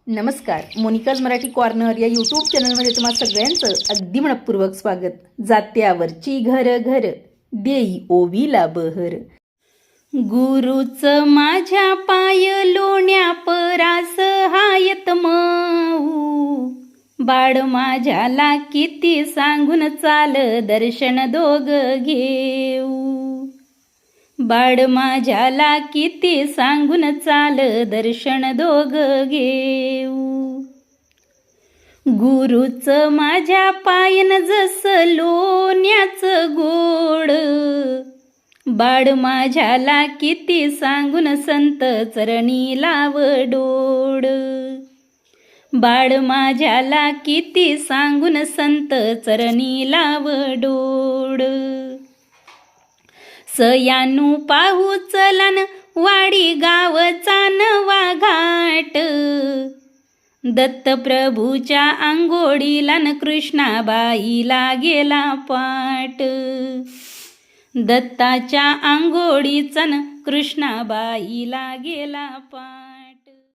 नमस्कार. Monika's Marathi corner या YouTube चॅनलमध्ये तुम्हाला सगळ्यांचं अगदी मनपूर्वक स्वागत. जात्यावरची घर घर देई ओवीला बहर. गुरुच माझ्या पाय लोण्या परास हायत मऊ, बाळ माझ्याला किती सांगून चाल दर्शन दोघ घेऊ. बाळ माझ्याला किती सांगून चाल दर्शन दोघ घेऊ. गुरुच माझ्या पायन जस लोण्याचं गोड, बाळ माझ्याला किती सांगून संत चरणी लाव डोळ. बाळ माझ्याला किती सांगून संत चरणी लाव डोळ. सयानू पाहू चलन वाडी गावचा नवा घाट, दत्तप्रभूच्या आंघोळीला न कृष्णाबाईला गेला पाट. दत्ताच्या आंघोळीचा न कृष्णाबाईला गेला पाट.